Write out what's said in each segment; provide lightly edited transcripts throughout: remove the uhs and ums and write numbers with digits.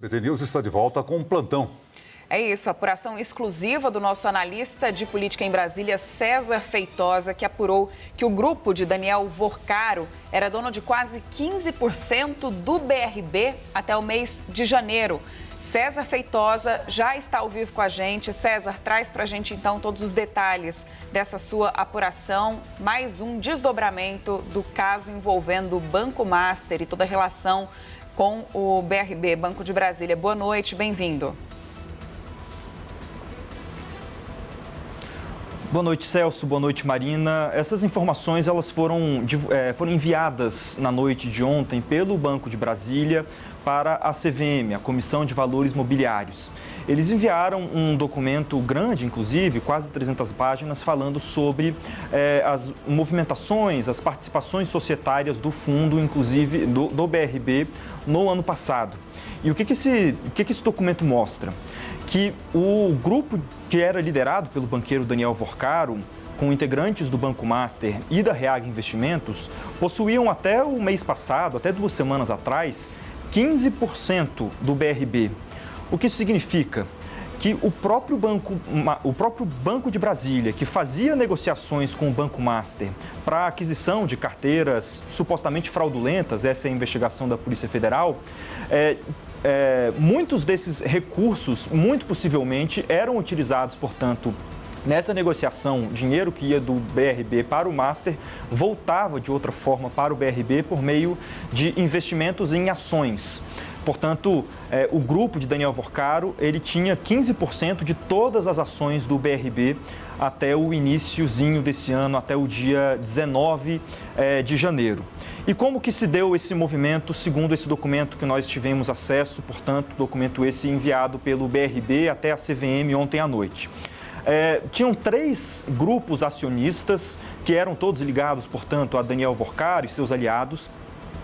BT News está de volta com um plantão. É isso, apuração exclusiva do nosso analista de política em Brasília, César Feitosa, que apurou que o grupo de Daniel Vorcaro era dono de quase 15% do BRB até o mês de janeiro. César Feitosa já está ao vivo com a gente. César, traz para a gente então todos os detalhes dessa sua apuração, mais um desdobramento do caso envolvendo o Banco Master e toda a relação com o BRB, Banco de Brasília. Boa noite, bem-vindo. Boa noite, Celso. Boa noite, Marina. Essas informações elas foram enviadas na noite de ontem pelo Banco de Brasília para a CVM, a Comissão de Valores Mobiliários. Eles enviaram um documento grande, inclusive, quase 300 páginas, falando sobre as movimentações, as participações societárias do fundo, inclusive do BRB, no ano passado. E o que esse documento mostra? Que o grupo que era liderado pelo banqueiro Daniel Vorcaro, com integrantes do Banco Master e da Reag Investimentos, possuíam até o mês passado, até 2 semanas atrás, 15% do BRB. O que isso significa? Que o próprio Banco de Brasília, que fazia negociações com o Banco Master para a aquisição de carteiras supostamente fraudulentas, essa é a investigação da Polícia Federal, muitos desses recursos, muito possivelmente, eram utilizados, portanto, nessa negociação, dinheiro que ia do BRB para o Master voltava de outra forma para o BRB por meio de investimentos em ações. Portanto, o grupo de Daniel Vorcaro, ele tinha 15% de todas as ações do BRB até o iniciozinho desse ano, até o dia 19 de janeiro. E como que se deu esse movimento, segundo esse documento que nós tivemos acesso, portanto, documento esse enviado pelo BRB até a CVM ontem à noite? Tinham 3 grupos acionistas, que eram todos ligados, portanto, a Daniel Vorcaro e seus aliados,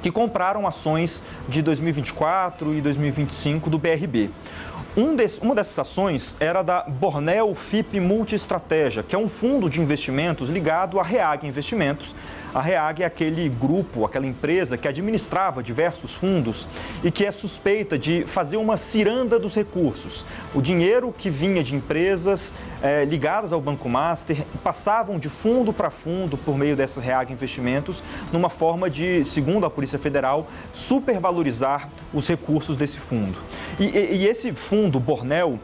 que compraram ações de 2024 e 2025 do BRB. Uma dessas ações era da Bornel FIP Multiestratégia, que é um fundo de investimentos ligado à Reag Investimentos. A Reag é aquele grupo, aquela empresa que administrava diversos fundos e que é suspeita de fazer uma ciranda dos recursos. O dinheiro que vinha de empresas ligadas ao Banco Master passavam de fundo para fundo por meio dessa Reag Investimentos, numa forma de, segundo a Polícia Federal, supervalorizar os recursos desse fundo. E esse fundo, Bornel,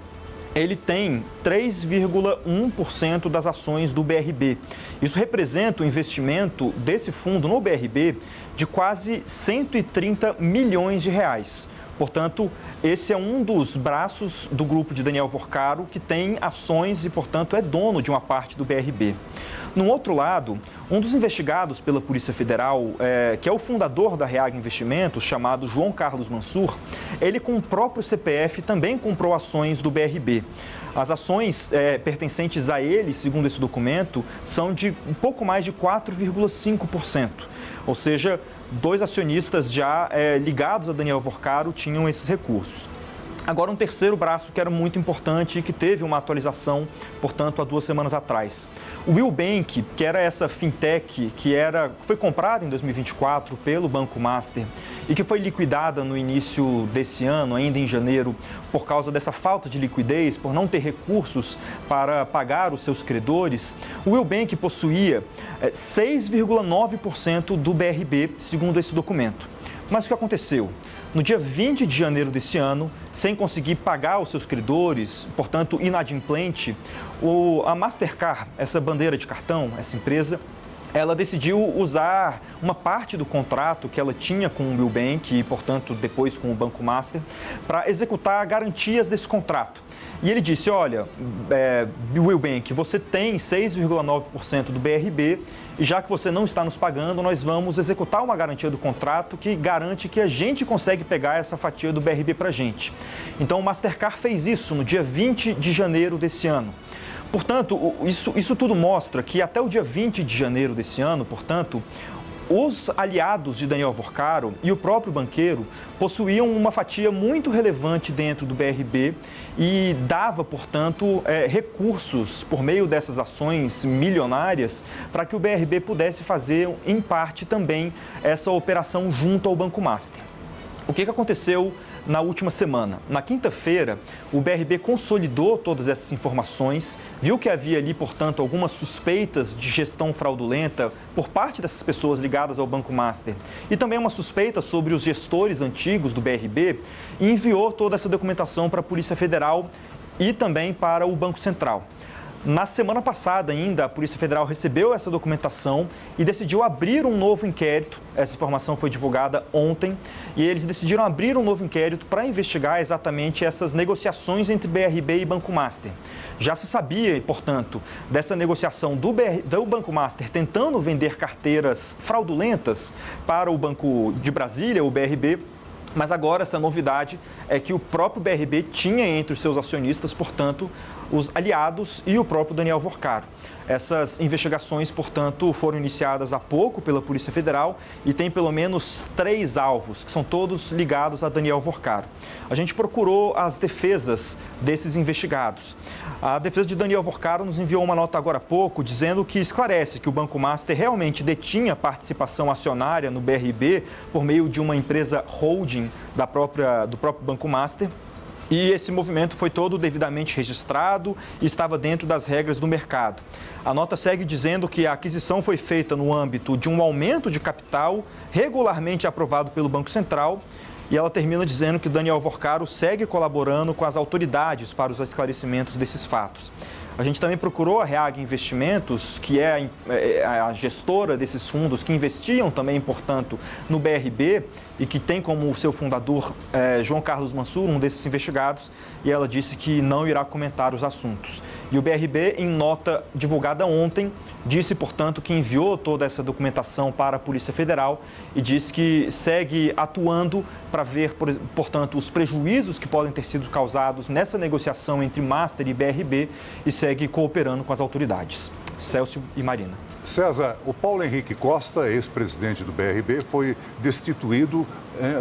ele tem 3,1% das ações do BRB. Isso representa o investimento desse fundo no BRB de quase 130 milhões de reais. Portanto, esse é um dos braços do grupo de Daniel Vorcaro que tem ações e, portanto, é dono de uma parte do BRB. No outro lado, um dos investigados pela Polícia Federal, que é o fundador da Reag Investimentos, chamado João Carlos Mansur, ele com o próprio CPF também comprou ações do BRB. As ações pertencentes a ele, segundo esse documento, são de um pouco mais de 4,5%. Ou seja, 2 acionistas já ligados a Daniel Vorcaro tinham esses recursos. Agora, um terceiro braço que era muito importante e que teve uma atualização, portanto, há 2 semanas atrás. O Will Bank, que era essa fintech que foi comprada em 2024 pelo Banco Master e que foi liquidada no início desse ano, ainda em janeiro, por causa dessa falta de liquidez, por não ter recursos para pagar os seus credores, o Will Bank possuía 6,9% do BRB, segundo esse documento. Mas o que aconteceu? No dia 20 de janeiro desse ano, sem conseguir pagar os seus credores, portanto inadimplente, a Mastercard, essa bandeira de cartão, essa empresa, ela decidiu usar uma parte do contrato que ela tinha com o Will Bank e, portanto, depois com o Banco Master, para executar garantias desse contrato. E ele disse, olha, Will Bank, você tem 6,9% do BRB e já que você não está nos pagando, nós vamos executar uma garantia do contrato que garante que a gente consegue pegar essa fatia do BRB para a gente. Então, o Mastercard fez isso no dia 20 de janeiro desse ano. Portanto, isso tudo mostra que até o dia 20 de janeiro desse ano, portanto, os aliados de Daniel Vorcaro e o próprio banqueiro possuíam uma fatia muito relevante dentro do BRB e dava, portanto, recursos por meio dessas ações milionárias para que o BRB pudesse fazer, em parte, também essa operação junto ao Banco Master. O que aconteceu na última semana. Na quinta-feira, o BRB consolidou todas essas informações, viu que havia ali, portanto, algumas suspeitas de gestão fraudulenta por parte dessas pessoas ligadas ao Banco Master e também uma suspeita sobre os gestores antigos do BRB e enviou toda essa documentação para a Polícia Federal e também para o Banco Central. Na semana passada ainda, a Polícia Federal recebeu essa documentação e decidiu abrir um novo inquérito. Essa informação foi divulgada ontem e eles decidiram abrir um novo inquérito para investigar exatamente essas negociações entre BRB e Banco Master. Já se sabia, portanto, dessa negociação do Banco Master tentando vender carteiras fraudulentas para o Banco de Brasília, o BRB. Mas agora essa novidade é que o próprio BRB tinha entre os seus acionistas, portanto, os aliados e o próprio Daniel Vorcaro. Essas investigações, portanto, foram iniciadas há pouco pela Polícia Federal e tem pelo menos 3 alvos, que são todos ligados a Daniel Vorcaro. A gente procurou as defesas desses investigados. A defesa de Daniel Vorcaro nos enviou uma nota agora há pouco, dizendo que esclarece que o Banco Master realmente detinha participação acionária no BRB por meio de uma empresa holding do próprio Banco Master. E esse movimento foi todo devidamente registrado e estava dentro das regras do mercado. A nota segue dizendo que a aquisição foi feita no âmbito de um aumento de capital regularmente aprovado pelo Banco Central. E ela termina dizendo que Daniel Vorcaro segue colaborando com as autoridades para os esclarecimentos desses fatos. A gente também procurou a Reag Investimentos, que é a gestora desses fundos que investiam também, portanto, no BRB e que tem como seu fundador João Carlos Mansur, um desses investigados, e ela disse que não irá comentar os assuntos. E o BRB, em nota divulgada ontem, disse, portanto, que enviou toda essa documentação para a Polícia Federal e disse que segue atuando para ver, portanto, os prejuízos que podem ter sido causados nessa negociação entre Master e BRB e segue cooperando com as autoridades. Celso e Marina. César, o Paulo Henrique Costa, ex-presidente do BRB, foi destituído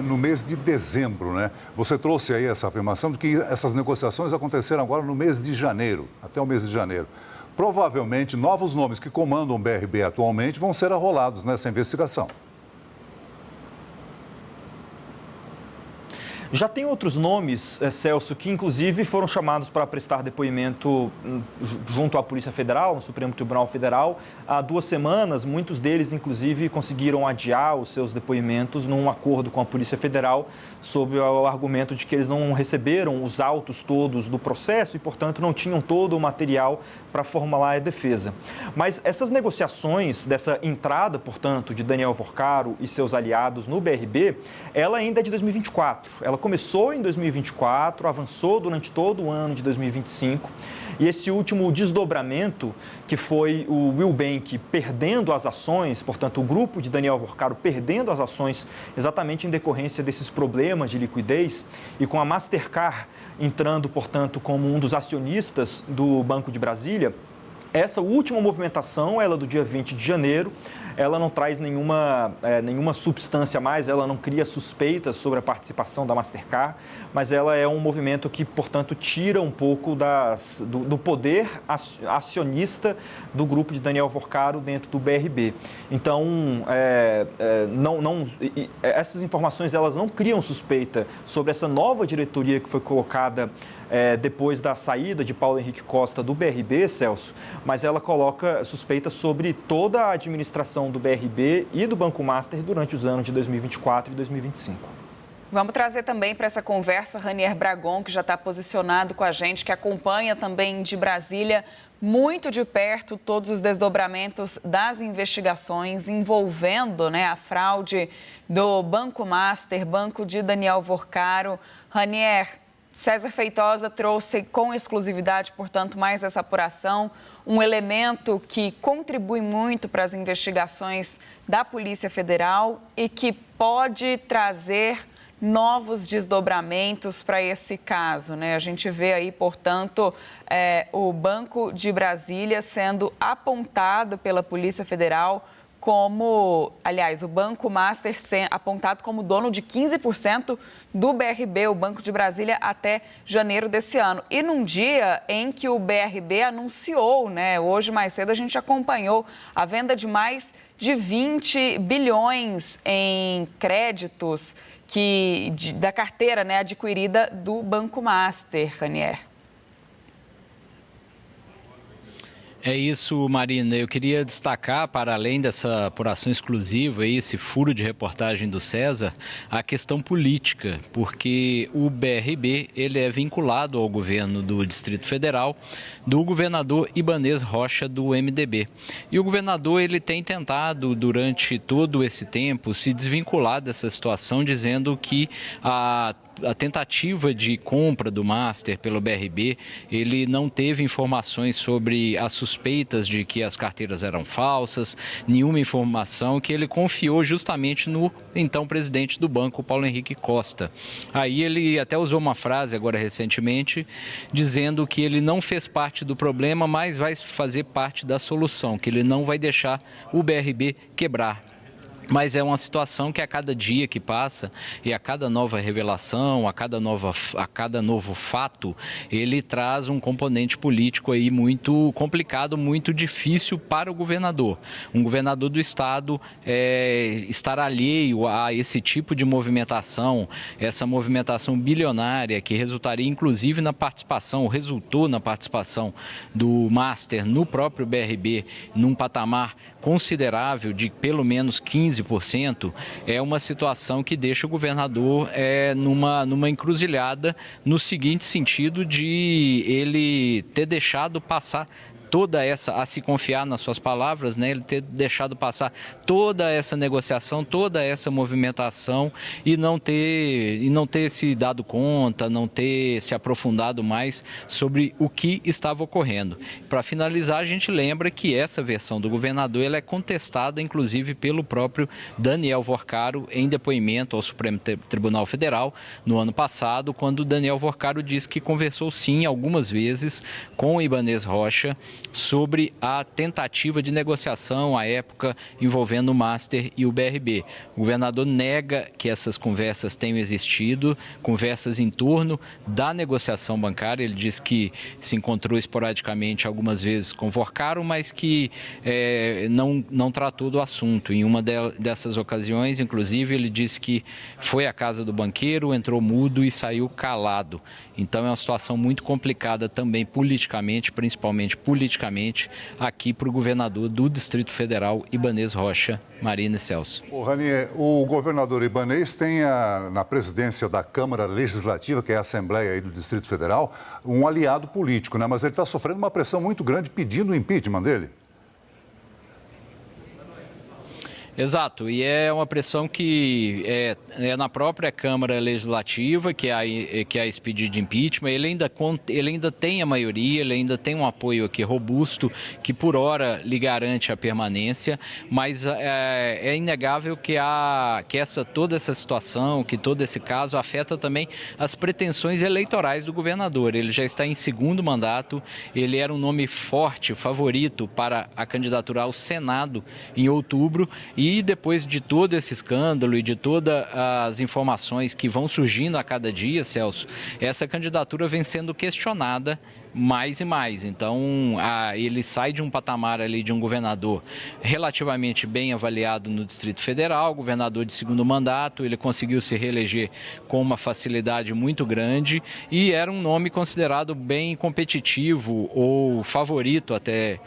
no mês de dezembro, né? Você trouxe aí essa afirmação de que essas negociações aconteceram agora no mês de janeiro, até o mês de janeiro. Provavelmente, novos nomes que comandam o BRB atualmente vão ser arrolados nessa investigação. Já tem outros nomes, Celso, que inclusive foram chamados para prestar depoimento junto à Polícia Federal, no Supremo Tribunal Federal. Há 2 semanas, muitos deles, inclusive, conseguiram adiar os seus depoimentos num acordo com a Polícia Federal, sob o argumento de que eles não receberam os autos todos do processo e, portanto, não tinham todo o material para formular a defesa. Mas essas negociações, dessa entrada, portanto, de Daniel Vorcaro e seus aliados no BRB, ela ainda é de 2024. Ela começou em 2024, avançou durante todo o ano de 2025 e esse último desdobramento, que foi o Will Bank perdendo as ações, portanto, o grupo de Daniel Vorcaro perdendo as ações exatamente em decorrência desses problemas de liquidez e com a Mastercard entrando, portanto, como um dos acionistas do Banco de Brasília. Essa última movimentação, ela do dia 20 de janeiro, ela não traz nenhuma substância a mais, ela não cria suspeitas sobre a participação da Mastercard, mas ela é um movimento que, portanto, tira um pouco do poder acionista do grupo de Daniel Vorcaro dentro do BRB. Então, essas informações elas não criam suspeita sobre essa nova diretoria que foi colocada depois da saída de Paulo Henrique Costa do BRB, Celso, mas ela coloca suspeita sobre toda a administração do BRB e do Banco Master durante os anos de 2024 e 2025. Vamos trazer também para essa conversa Ranier Bragon, que já está posicionado com a gente, que acompanha também de Brasília muito de perto todos os desdobramentos das investigações envolvendo, a fraude do Banco Master, banco de Daniel Vorcaro. Ranier, César Feitosa trouxe com exclusividade, portanto, mais essa apuração, um elemento que contribui muito para as investigações da Polícia Federal e que pode trazer novos desdobramentos para esse caso, A gente vê aí, portanto, o Banco de Brasília sendo apontado pela Polícia Federal como, aliás, o Banco Master apontado como dono de 15% do BRB, o Banco de Brasília, até janeiro desse ano. E num dia em que o BRB anunciou, né, hoje mais cedo a gente acompanhou a venda de mais de 20 bilhões em créditos da carteira, né, adquirida do Banco Master, Ranier. É isso, Marina. Eu queria destacar, para além dessa apuração exclusiva, esse furo de reportagem do César, a questão política, porque o BRB ele é vinculado ao governo do Distrito Federal, do governador Ibanez Rocha, do MDB. E o governador ele tem tentado, durante todo esse tempo, se desvincular dessa situação, dizendo que a tentativa de compra do Master pelo BRB, ele não teve informações sobre as suspeitas de que as carteiras eram falsas, nenhuma informação, que ele confiou justamente no então presidente do banco, Paulo Henrique Costa. Aí ele até usou uma frase agora recentemente, dizendo que ele não fez parte do problema, mas vai fazer parte da solução, que ele não vai deixar o BRB quebrar. Mas é uma situação que a cada dia que passa e a cada nova revelação, a cada novo fato, ele traz um componente político aí muito complicado, muito difícil para o governador. Um governador do estado estar alheio a esse tipo de movimentação, essa movimentação bilionária que resultaria inclusive resultou na participação do Master no próprio BRB, num patamar considerável de pelo menos 15%, é uma situação que deixa o governador numa encruzilhada, no seguinte sentido de ele ter deixado passar toda essa, a se confiar nas suas palavras, né, ele ter deixado passar toda essa negociação, toda essa movimentação e não ter se dado conta, não ter se aprofundado mais sobre o que estava ocorrendo. Para finalizar, a gente lembra que essa versão do governador ela é contestada, inclusive, pelo próprio Daniel Vorcaro em depoimento ao Supremo Tribunal Federal no ano passado, quando o Daniel Vorcaro disse que conversou sim algumas vezes com o Ibanez Rocha sobre a tentativa de negociação à época envolvendo o Master e o BRB. O governador nega que essas conversas tenham existido, conversas em torno da negociação bancária. Ele diz que se encontrou esporadicamente algumas vezes com Vorcaro, mas que não tratou do assunto. Em uma dessas ocasiões, inclusive, ele disse que foi à casa do banqueiro, entrou mudo e saiu calado. Então é uma situação muito complicada também politicamente, principalmente politicamente, aqui para o governador do Distrito Federal, Ibanez Rocha. Marina e Celso. Ranier, o governador Ibanez tem na presidência da Câmara Legislativa, que é a Assembleia aí do Distrito Federal, um aliado político, né? Mas ele está sofrendo uma pressão muito grande pedindo o impeachment dele. Exato, e é uma pressão que é na própria Câmara Legislativa, que é esse pedido de impeachment. Ele ainda tem a maioria, ele ainda tem um apoio aqui robusto, que por hora lhe garante a permanência, mas é inegável que toda essa situação, que todo esse caso afeta também as pretensões eleitorais do governador. Ele já está em segundo mandato, ele era um nome forte, favorito para a candidatura ao Senado em outubro. E depois de todo esse escândalo e de todas as informações que vão surgindo a cada dia, Celso, essa candidatura vem sendo questionada mais e mais. Então, ele sai de um patamar ali de um governador relativamente bem avaliado no Distrito Federal, governador de segundo mandato, ele conseguiu se reeleger com uma facilidade muito grande e era um nome considerado bem competitivo ou favorito, até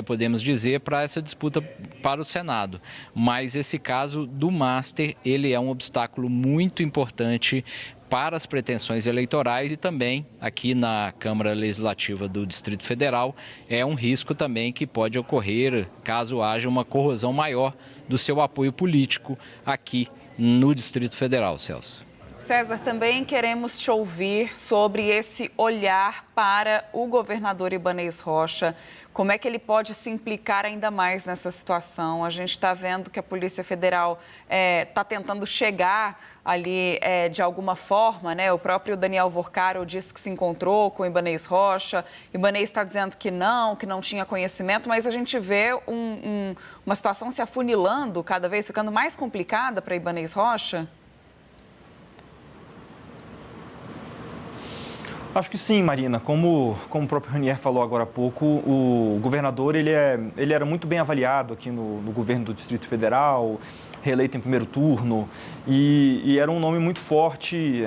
podemos dizer, para essa disputa para o Senado. Mas esse caso do Master, ele é um obstáculo muito importante para as pretensões eleitorais e também aqui na Câmara Legislativa do Distrito Federal é um risco também que pode ocorrer caso haja uma corrosão maior do seu apoio político aqui no Distrito Federal, Celso. César, também queremos te ouvir sobre esse olhar para o governador Ibanez Rocha. Como é que ele pode se implicar ainda mais nessa situação? A gente está vendo que a Polícia Federal está tentando chegar ali de alguma forma, né? O próprio Daniel Vorcaro disse que se encontrou com o Ibanez Rocha. Ibanez está dizendo que não tinha conhecimento, mas a gente vê uma situação se afunilando cada vez, ficando mais complicada para Ibanez Rocha. Acho que sim, Marina. Como o próprio Ranier falou agora há pouco, o governador ele era muito bem avaliado aqui no governo do Distrito Federal, reeleito em primeiro turno, e era um nome muito forte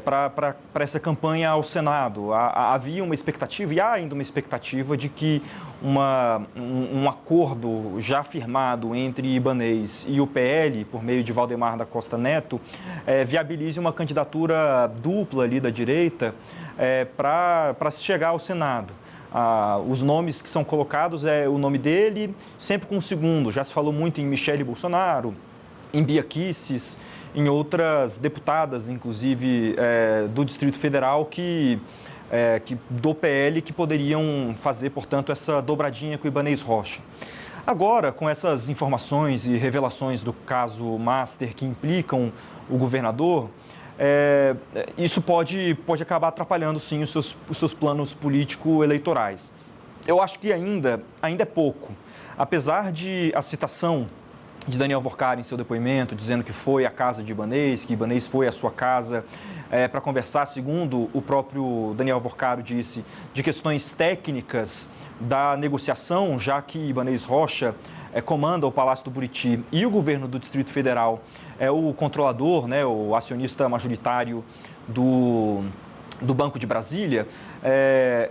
para essa campanha ao Senado. Havia uma expectativa, e há ainda uma expectativa, de que um acordo já firmado entre Ibanez e o PL, por meio de Valdemar da Costa Neto, viabilize uma candidatura dupla ali da direita para se chegar ao Senado. Os nomes que são colocados o nome dele, sempre com o segundo. Já se falou muito em Michele Bolsonaro, em Bia Kicis, em outras deputadas, inclusive do Distrito Federal, do PL, que poderiam fazer, portanto, essa dobradinha com o Ibanez Rocha. Agora, com essas informações e revelações do caso Master que implicam o governador, isso pode acabar atrapalhando, sim, os seus planos político-eleitorais. Eu acho que ainda é pouco. Apesar de a citação de Daniel Vorcaro em seu depoimento, dizendo que foi à casa de Ibanez, que Ibanez foi à sua casa para conversar, segundo o próprio Daniel Vorcaro disse, de questões técnicas da negociação, já que Ibanez Rocha comanda o Palácio do Buriti e o governo do Distrito Federal é o controlador, né, o acionista majoritário do Banco de Brasília.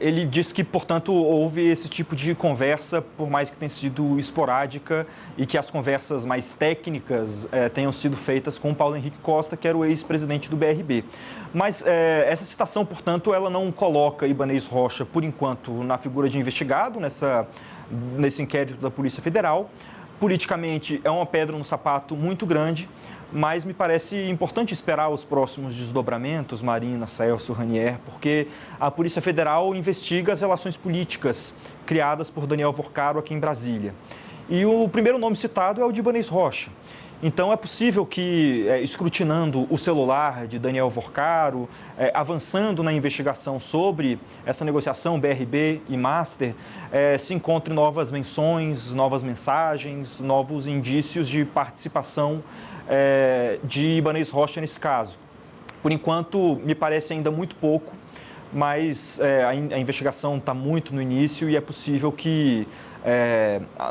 Ele disse que, portanto, houve esse tipo de conversa, por mais que tenha sido esporádica, e que as conversas mais técnicas tenham sido feitas com o Paulo Henrique Costa, que era o ex-presidente do BRB. Mas essa citação, portanto, ela não coloca Ibanez Rocha, por enquanto, na figura de investigado nesse inquérito da Polícia Federal. Politicamente, é uma pedra no sapato muito grande, mas me parece importante esperar os próximos desdobramentos, Marina, Celso, Ranier, porque a Polícia Federal investiga as relações políticas criadas por Daniel Vorcaro aqui em Brasília. E o primeiro nome citado é o de Ibanez Rocha. Então, é possível que, escrutinando o celular de Daniel Vorcaro, avançando na investigação sobre essa negociação BRB e Master, se encontre novas menções, novas mensagens, novos indícios de participação de Ibanez Rocha nesse caso. Por enquanto, me parece ainda muito pouco, mas a investigação está muito no início e é possível que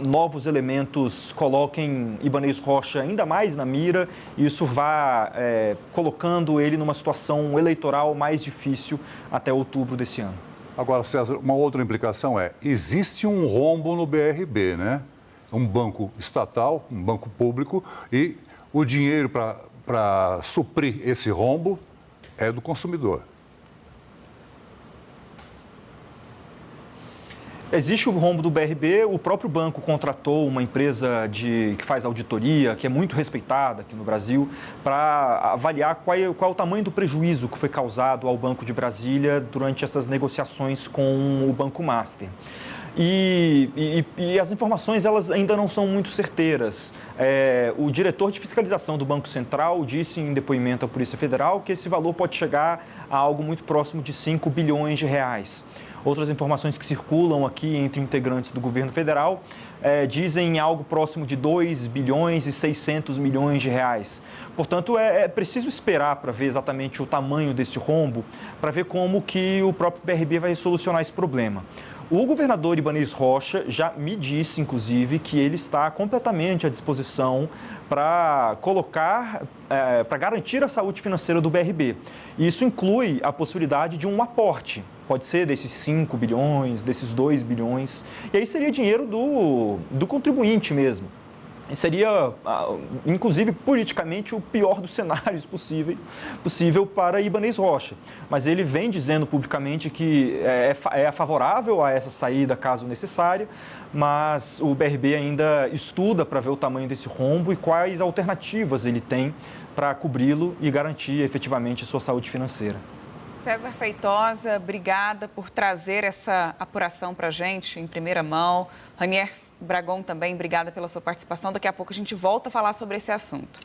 novos elementos coloquem Ibanez Rocha ainda mais na mira e isso vá colocando ele numa situação eleitoral mais difícil até outubro desse ano. Agora, César, uma outra implicação existe um rombo no BRB, né? Um banco estatal, um banco público, e o dinheiro para suprir esse rombo é do consumidor. Existe o rombo do BRB, o próprio banco contratou uma empresa que faz auditoria, que é muito respeitada aqui no Brasil, para avaliar qual é o tamanho do prejuízo que foi causado ao Banco de Brasília durante essas negociações com o Banco Master. E as informações elas ainda não são muito certeiras. O diretor de fiscalização do Banco Central disse em depoimento à Polícia Federal que esse valor pode chegar a algo muito próximo de 5 bilhões de reais. Outras informações que circulam aqui entre integrantes do governo federal dizem algo próximo de 2 bilhões e 600 milhões de reais. Portanto, é preciso esperar para ver exatamente o tamanho desse rombo, para ver como que o próprio BRB vai solucionar esse problema. O governador Ibanez Rocha já me disse, inclusive, que ele está completamente à disposição para para garantir a saúde financeira do BRB. E isso inclui a possibilidade de um aporte. Pode ser desses 5 bilhões, desses 2 bilhões. E aí seria dinheiro do contribuinte mesmo. seria, inclusive, politicamente, o pior dos cenários possível para Ibanez Rocha. Mas ele vem dizendo publicamente que é favorável a essa saída, caso necessária, mas o BRB ainda estuda para ver o tamanho desse rombo e quais alternativas ele tem para cobri-lo e garantir efetivamente sua saúde financeira. César Feitosa, obrigada por trazer essa apuração para a gente em primeira mão. Ranier Bragon também, obrigada pela sua participação. Daqui a pouco a gente volta a falar sobre esse assunto.